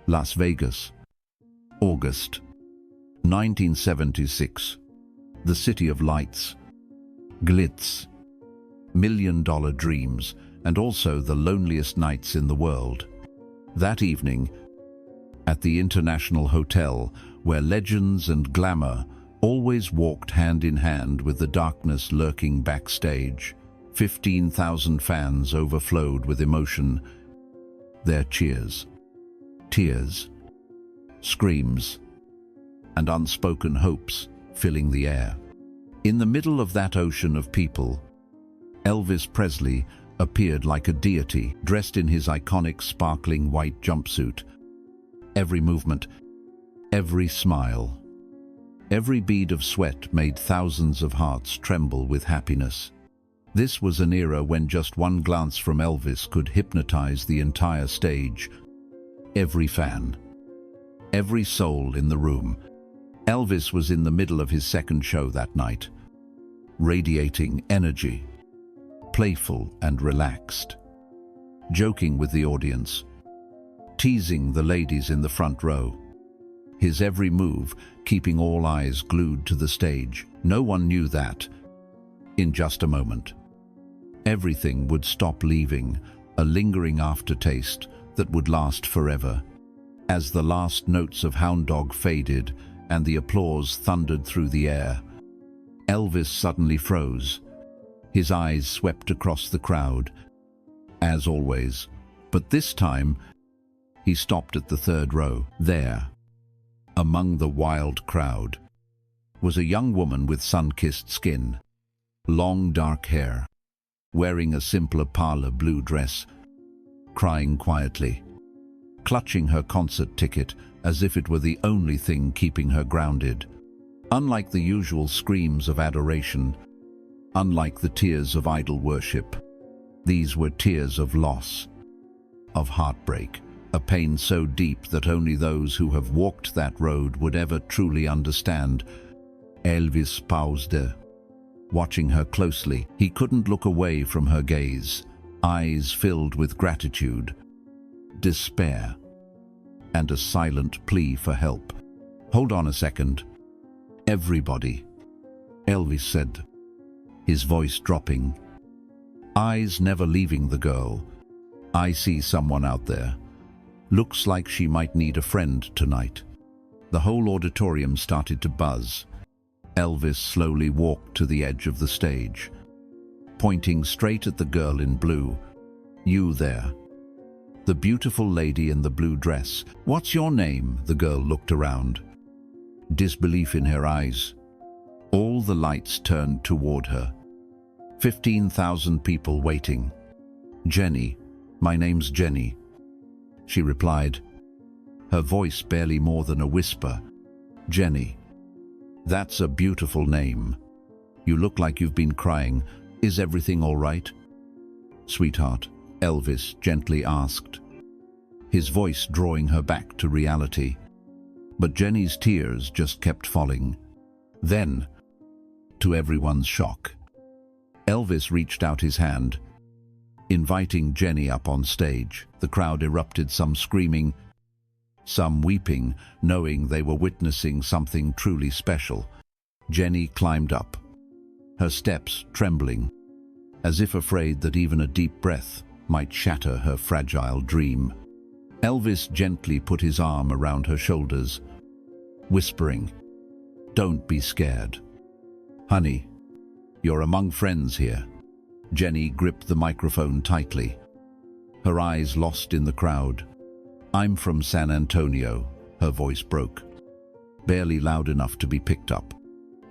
Las Vegas, August 1976. The city of lights, glitz, million-dollar dreams, and also the loneliest nights in the world. That evening, at the International Hotel, where legends and glamour always walked hand in hand with the darkness lurking backstage, 15,000 fans overflowed with emotion. Their cheers, tears, screams, and unspoken hopes filling the air. In the middle of that ocean of people, Elvis Presley appeared like a deity, dressed in his iconic sparkling white jumpsuit. Every movement, every smile, every bead of sweat made thousands of hearts tremble with happiness. This was an era when just one glance from Elvis could hypnotize the entire stage. Every fan, every soul in the room. Elvis was in the middle of his second show that night, radiating energy, playful and relaxed, joking with the audience, teasing the ladies in the front row. His every move keeping all eyes glued to the stage. No one knew that, in just a moment, everything would stop, leaving a lingering aftertaste that would last forever. As the last notes of Hound Dog faded and the applause thundered through the air, Elvis suddenly froze. His eyes swept across the crowd, as always, but this time he stopped at the third row. There, among the wild crowd, was a young woman with sun-kissed skin, long dark hair, wearing a simpler parlor blue dress, crying quietly, clutching her concert ticket as if it were the only thing keeping her grounded. Unlike the usual screams of adoration, unlike the tears of idol worship, these were tears of loss, of heartbreak, a pain so deep that only those who have walked that road would ever truly understand. Elvis paused, watching her closely. He couldn't look away from her gaze, eyes filled with gratitude, despair, and a silent plea for help. "Hold on a second, everybody," Elvis said, his voice dropping, eyes never leaving the girl. "I see someone out there. Looks like she might need a friend tonight." The whole auditorium started to buzz. Elvis slowly walked to the edge of the stage, pointing straight at the girl in blue. "You there, the beautiful lady in the blue dress. What's your name?" The girl looked around, disbelief in her eyes. All the lights turned toward her. 15,000 people waiting. "Jenny, my name's Jenny," she replied, her voice barely more than a whisper. "Jenny, that's a beautiful name. You look like you've been crying. Is everything all right?" "Sweetheart," Elvis gently asked, his voice drawing her back to reality. But Jenny's tears just kept falling. Then, to everyone's shock, Elvis reached out his hand, inviting Jenny up on stage. The crowd erupted, some screaming, some weeping, knowing they were witnessing something truly special. Jenny climbed up, her steps trembling, as if afraid that even a deep breath might shatter her fragile dream. Elvis gently put his arm around her shoulders, whispering, "Don't be scared. Honey, you're among friends here." Jenny gripped the microphone tightly, her eyes lost in the crowd. "I'm from San Antonio," her voice broke, barely loud enough to be picked up.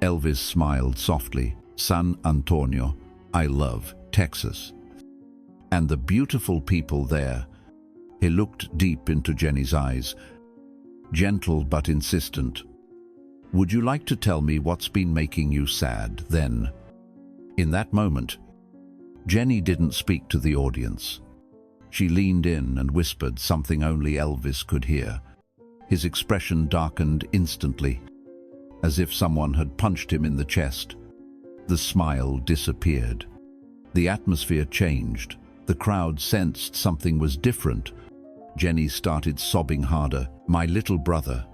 Elvis smiled softly. "San Antonio, I love Texas. And the beautiful people there." He looked deep into Jenny's eyes, gentle but insistent. "Would you like to tell me what's been making you sad, then?" In that moment, Jenny didn't speak to the audience. She leaned in and whispered something only Elvis could hear. His expression darkened instantly, as if someone had punched him in the chest. The smile disappeared. The atmosphere changed. The crowd sensed something was different. Jenny started sobbing harder. My little brother,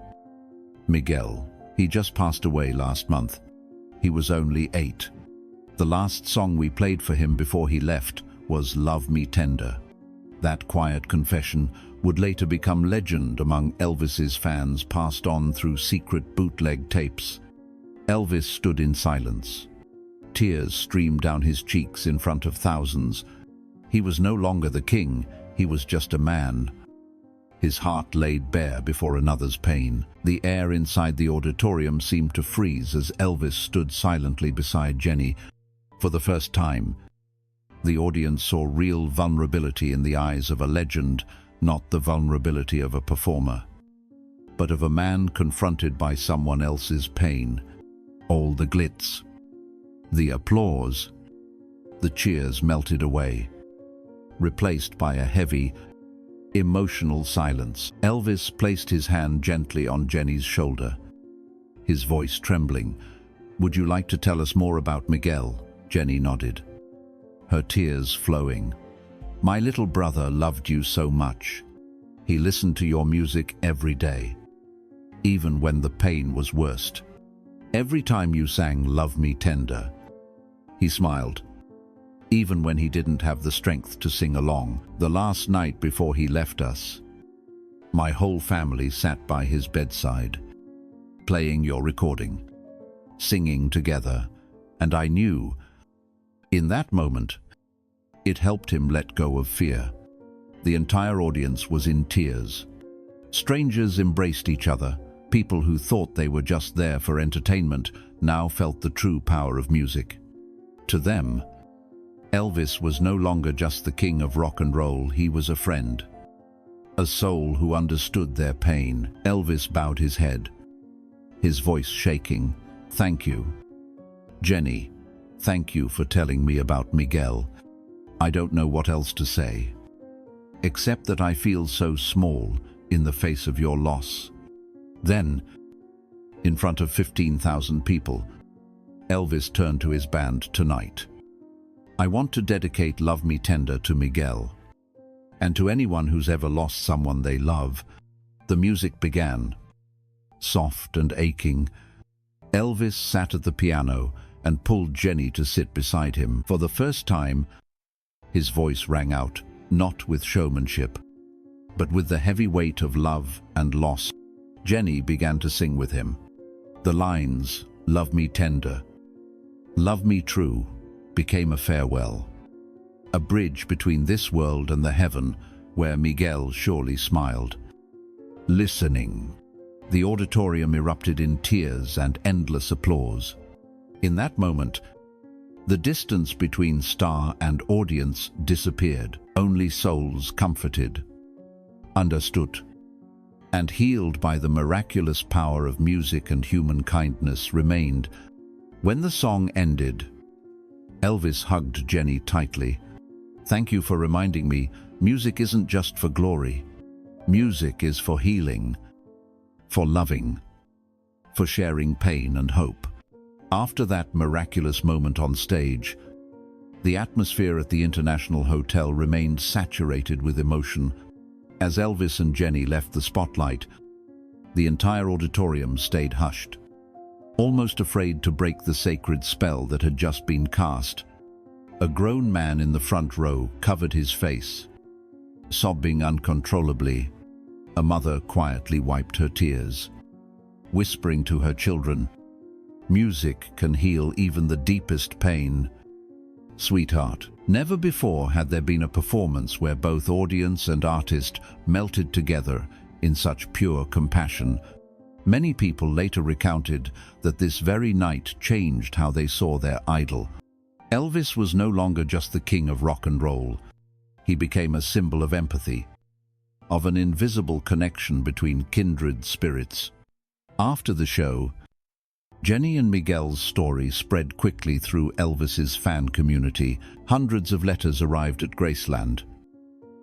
Miguel. He just passed away last month. He was only 8. The last song we played for him before he left was Love Me Tender. That quiet confession would later become legend among Elvis's fans, passed on through secret bootleg tapes. Elvis stood in silence. Tears streamed down his cheeks in front of thousands. He was no longer the king, he was just a man. His heart laid bare before another's pain. The air inside the auditorium seemed to freeze as Elvis stood silently beside Jenny. For the first time, the audience saw real vulnerability in the eyes of a legend, not the vulnerability of a performer, but of a man confronted by someone else's pain. All the glitz, the applause, the cheers melted away, replaced by a heavy, emotional silence. Elvis placed his hand gently on Jenny's shoulder, his voice trembling. "Would you like to tell us more about Miguel?" Jenny nodded, her tears flowing. "My little brother loved you so much. He listened to your music every day, even when the pain was worst. Every time you sang Love Me Tender, he smiled, even when he didn't have the strength to sing along. The last night before he left us, my whole family sat by his bedside, playing your recording, singing together, and I knew, in that moment, it helped him let go of fear." The entire audience was in tears. Strangers embraced each other. People who thought they were just there for entertainment now felt the true power of music. To them, Elvis was no longer just the king of rock and roll, he was a friend, a soul who understood their pain. Elvis bowed his head, his voice shaking. "Thank you, Jenny. Thank you for telling me about Miguel. I don't know what else to say, except that I feel so small in the face of your loss." Then, in front of 15,000 people, Elvis turned to his band. "Tonight, I want to dedicate Love Me Tender to Miguel, and to anyone who's ever lost someone they love." The music began, soft and aching. Elvis sat at the piano and pulled Jenny to sit beside him. For the first time, his voice rang out, not with showmanship, but with the heavy weight of love and loss. Jenny began to sing with him. The lines, "Love me tender, love me true," became a farewell, a bridge between this world and the heaven where Miguel surely smiled. Listening, the auditorium erupted in tears and endless applause. In that moment, the distance between star and audience disappeared. Only souls comforted, understood, and healed by the miraculous power of music and human kindness remained. When the song ended, Elvis hugged Jenny tightly. "Thank you for reminding me, music isn't just for glory. Music is for healing, for loving, for sharing pain and hope." After that miraculous moment on stage, the atmosphere at the International Hotel remained saturated with emotion. As Elvis and Jenny left the spotlight, the entire auditorium stayed hushed, almost afraid to break the sacred spell that had just been cast. A grown man in the front row covered his face, sobbing uncontrollably. A mother quietly wiped her tears, whispering to her children, "Music can heal even the deepest pain." Sweetheart. Never before had there been a performance where both audience and artist melted together in such pure compassion. Many people later recounted that this very night changed how they saw their idol. Elvis was no longer just the king of rock and roll. He became a symbol of empathy, of an invisible connection between kindred spirits. After the show, Jenny and Miguel's story spread quickly through Elvis's fan community. Hundreds of letters arrived at Graceland,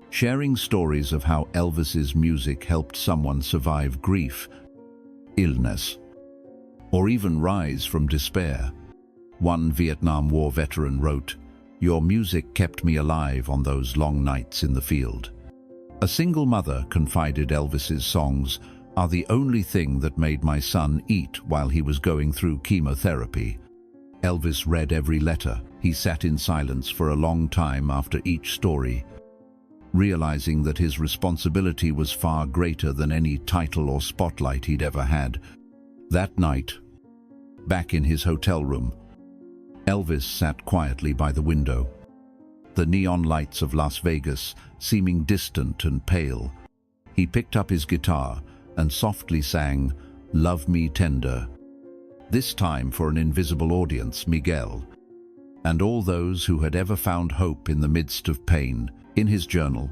sharing stories of how Elvis's music helped someone survive grief, illness, or even rise from despair. One Vietnam War veteran wrote, "Your music kept me alive on those long nights in the field." A single mother confided Elvis's songs are the only thing that made my son eat while he was going through chemotherapy. Elvis read every letter. He sat in silence for a long time after each story, realizing that his responsibility was far greater than any title or spotlight he'd ever had. That night, back in his hotel room, Elvis sat quietly by the window, the neon lights of Las Vegas seeming distant and pale. He picked up his guitar and softly sang, "Love Me Tender," this time for an invisible audience, Miguel, and all those who had ever found hope in the midst of pain. In his journal,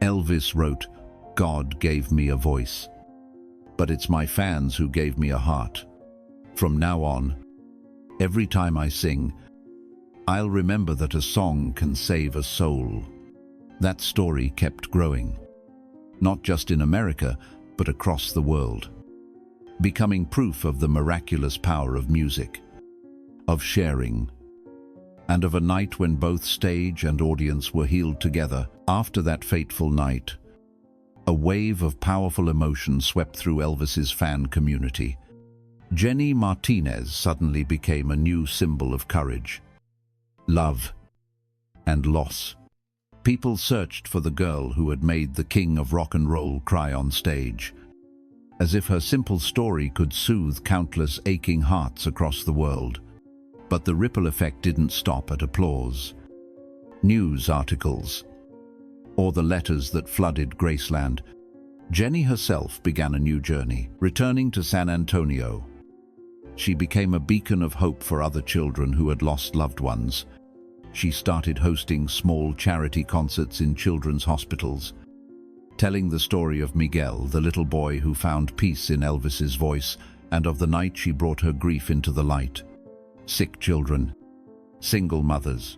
Elvis wrote, "God gave me a voice, but it's my fans who gave me a heart. From now on, every time I sing, I'll remember that a song can save a soul." That story kept growing, not just in America, but across the world, becoming proof of the miraculous power of music, of sharing, and of a night when both stage and audience were healed together. After that fateful night, a wave of powerful emotion swept through Elvis's fan community. Jenny Martinez suddenly became a new symbol of courage, love, and loss. People searched for the girl who had made the king of rock and roll cry on stage, as if her simple story could soothe countless aching hearts across the world. But the ripple effect didn't stop at applause, news articles, or the letters that flooded Graceland. Jenny herself began a new journey, returning to San Antonio. She became a beacon of hope for other children who had lost loved ones. She started hosting small charity concerts in children's hospitals, telling the story of Miguel, the little boy who found peace in Elvis's voice, and of the night she brought her grief into the light. Sick children, single mothers,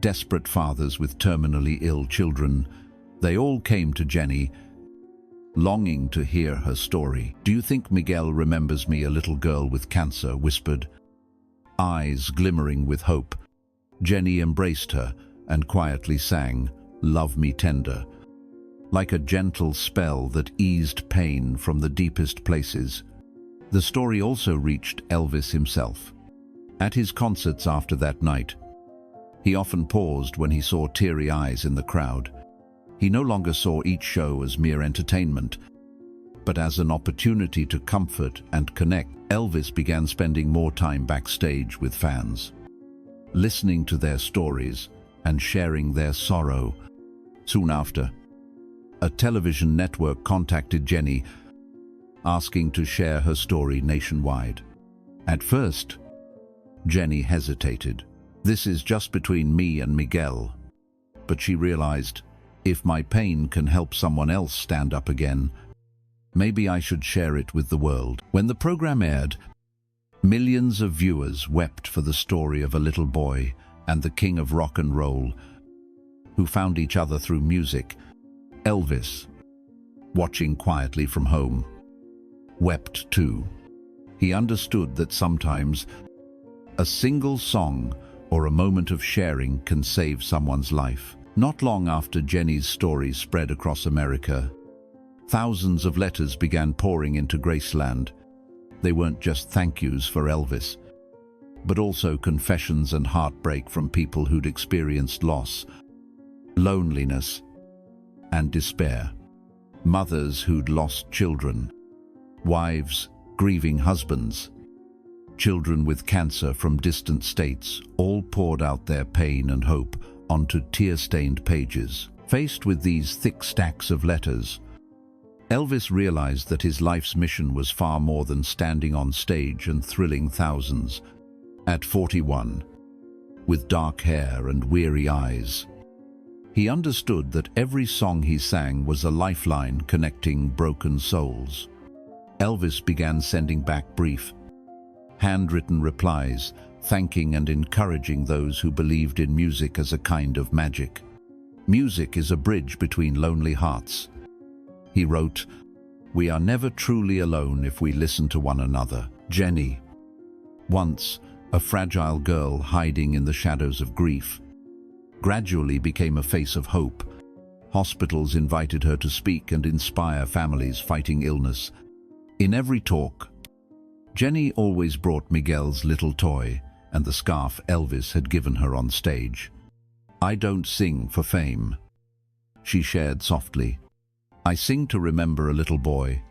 desperate fathers with terminally ill children, they all came to Jenny, longing to hear her story. "Do you think Miguel remembers me?" a little girl with cancer whispered, eyes glimmering with hope. Jenny embraced her and quietly sang, "Love Me Tender," like a gentle spell that eased pain from the deepest places. The story also reached Elvis himself. At his concerts after that night, he often paused when he saw teary eyes in the crowd. He no longer saw each show as mere entertainment, but as an opportunity to comfort and connect. Elvis began spending more time backstage with fans, listening to their stories and sharing their sorrow. Soon after, a television network contacted Jenny, asking to share her story nationwide. At first, Jenny hesitated. "This is just between me and Miguel." But she realized, if my pain can help someone else stand up again, maybe I should share it with the world. When the program aired, millions of viewers wept for the story of a little boy and the king of rock and roll who found each other through music. Elvis, watching quietly from home, wept too. He understood that sometimes a single song or a moment of sharing can save someone's life. Not long after Jenny's story spread across America, thousands of letters began pouring into Graceland. They weren't just thank yous for Elvis, but also confessions and heartbreak from people who'd experienced loss, loneliness, and despair. Mothers who'd lost children, wives grieving husbands, children with cancer from distant states, all poured out their pain and hope onto tear-stained pages. Faced with these thick stacks of letters, Elvis realized that his life's mission was far more than standing on stage and thrilling thousands. At 41, with dark hair and weary eyes, he understood that every song he sang was a lifeline connecting broken souls. Elvis began sending back brief, handwritten replies, thanking and encouraging those who believed in music as a kind of magic. "Music is a bridge between lonely hearts," he wrote. "We are never truly alone if we listen to one another." Jenny, once a fragile girl hiding in the shadows of grief, gradually became a face of hope, Hospitals invited her to speak and inspire families fighting illness. In every talk, Jenny always brought Miguel's little toy and the scarf Elvis had given her on stage. "I don't sing for fame," she shared softly. "I sing to remember a little boy,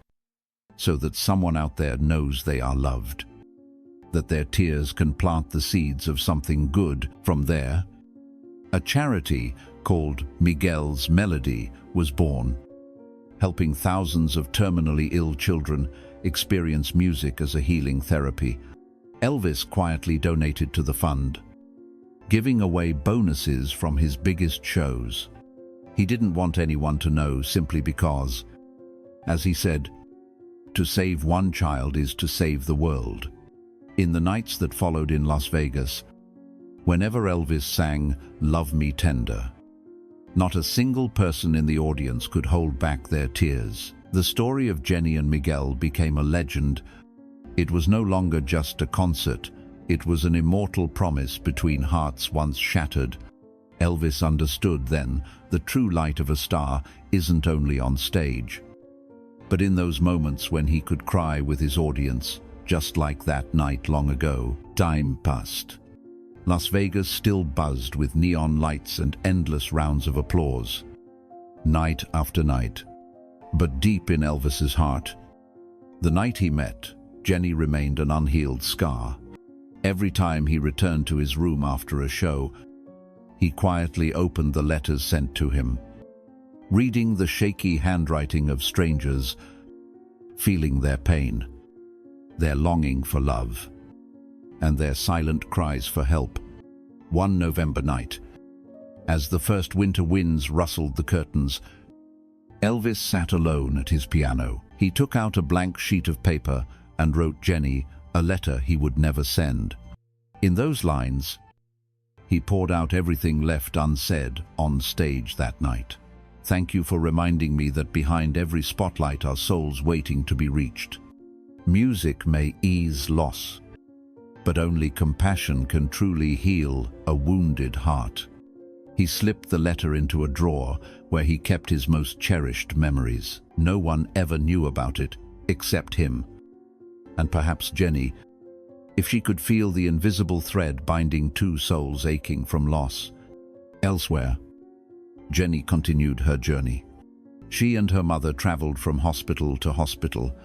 so that someone out there knows they are loved, that their tears can plant the seeds of something good." From there, a charity called Miguel's Melody was born, helping thousands of terminally ill children experience music as a healing therapy. Elvis quietly donated to the fund, giving away bonuses from his biggest shows. He didn't want anyone to know, simply because, as he said, to save one child is to save the world. In the nights that followed in Las Vegas, whenever Elvis sang "Love Me Tender," not a single person in the audience could hold back their tears. The story of Jenny and Miguel became a legend. It was no longer just a concert, it was an immortal promise between hearts once shattered. Elvis understood then the true light of a star isn't only on stage, but in those moments when he could cry with his audience, just like that night long ago. Time passed. Las Vegas still buzzed with neon lights and endless rounds of applause, night after night. But deep in Elvis's heart, the night he met Jenny remained an unhealed scar. Every time he returned to his room after a show, he quietly opened the letters sent to him, reading the shaky handwriting of strangers, feeling their pain, their longing for love, and their silent cries for help. One November night, as the first winter winds rustled the curtains, Elvis sat alone at his piano. He took out a blank sheet of paper and wrote Jenny a letter he would never send. In those lines, he poured out everything left unsaid on stage that night. "Thank you for reminding me that behind every spotlight are souls waiting to be reached. Music may ease loss, but only compassion can truly heal a wounded heart." He slipped the letter into a drawer where he kept his most cherished memories. No one ever knew about it except him, and perhaps Jenny, if she could feel the invisible thread binding two souls aching from loss. Elsewhere, Jenny continued her journey. She and her mother traveled from hospital to hospital,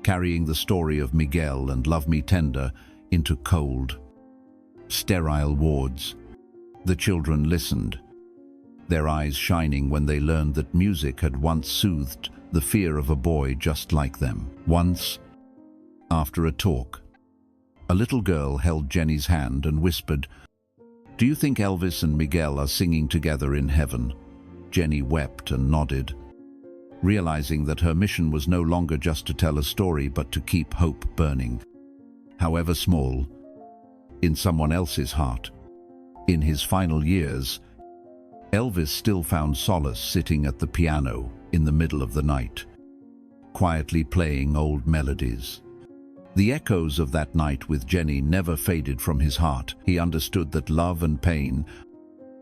carrying the story of Miguel and "Love Me Tender" into cold, sterile wards. The children listened, their eyes shining when they learned that music had once soothed the fear of a boy just like them. Once, after a talk, a little girl held Jenny's hand and whispered, "Do you think Elvis and Miguel are singing together in heaven?" Jenny wept and nodded, realizing that her mission was no longer just to tell a story but to keep hope burning, however small, in someone else's heart. In his final years, Elvis still found solace sitting at the piano in the middle of the night, quietly playing old melodies. The echoes of that night with Jenny never faded from his heart. He understood that love and pain,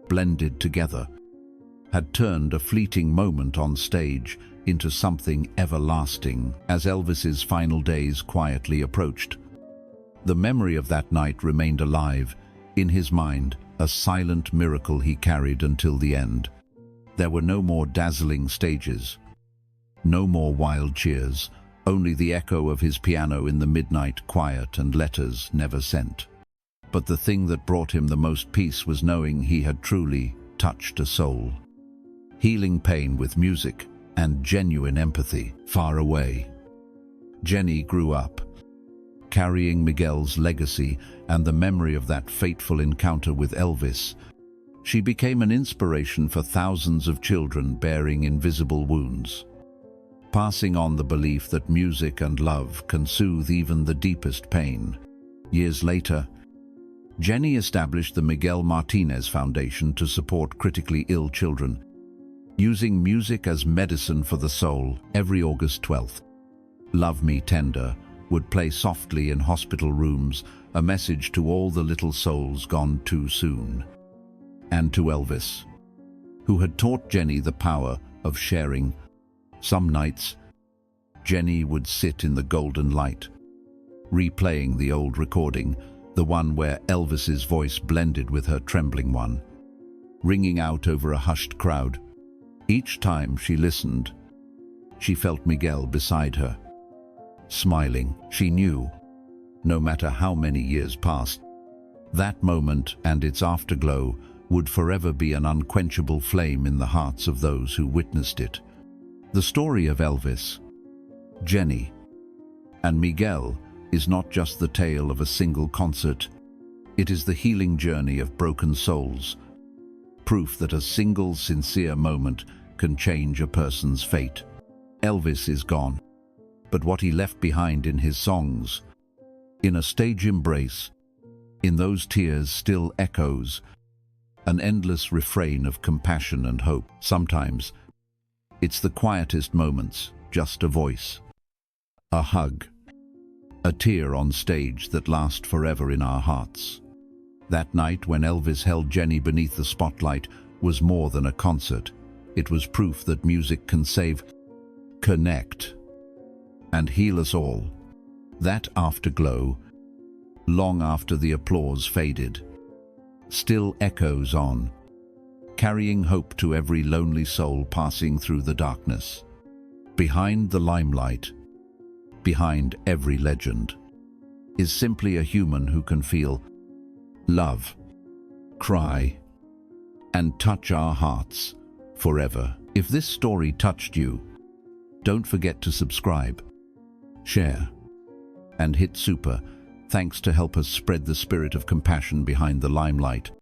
blended together, had turned a fleeting moment on stage into something everlasting. As Elvis's final days quietly approached, the memory of that night remained alive in his mind, a silent miracle he carried until the end. There were no more dazzling stages, no more wild cheers, only the echo of his piano in the midnight quiet and letters never sent. But the thing that brought him the most peace was knowing he had truly touched a soul, healing pain with music and genuine empathy. Far away, Jenny grew up, carrying Miguel's legacy and the memory of that fateful encounter with Elvis. She became an inspiration for thousands of children bearing invisible wounds, passing on the belief that music and love can soothe even the deepest pain. Years later, Jenny established the Miguel Martinez Foundation to support critically ill children, using music as medicine for the soul. Every August 12th, "Love Me Tender" would play softly in hospital rooms, a message to all the little souls gone too soon. And to Elvis, who had taught Jenny the power of sharing. Some nights, Jenny would sit in the golden light, replaying the old recording, the one where Elvis's voice blended with her trembling one, ringing out over a hushed crowd. Each time she listened, she felt Miguel beside her, smiling. She knew, no matter how many years passed, that moment and its afterglow would forever be an unquenchable flame in the hearts of those who witnessed it. The story of Elvis, Jenny, and Miguel is not just the tale of a single concert. It is the healing journey of broken souls, proof that a single sincere moment can change a person's fate. Elvis is gone, but what he left behind in his songs, in a stage embrace, in those tears still echoes an endless refrain of compassion and hope. Sometimes it's the quietest moments, just a voice, a hug, a tear on stage that last forever in our hearts. That night when Elvis held Jenny beneath the spotlight was more than a concert. It was proof that music can save, connect, and heal us all. That afterglow, long after the applause faded, still echoes on, carrying hope to every lonely soul passing through the darkness. Behind the limelight, behind every legend, is simply a human who can feel, love, cry, and touch our hearts forever. If this story touched you, don't forget to subscribe, share, and hit super thanks to help us spread the spirit of compassion behind the limelight.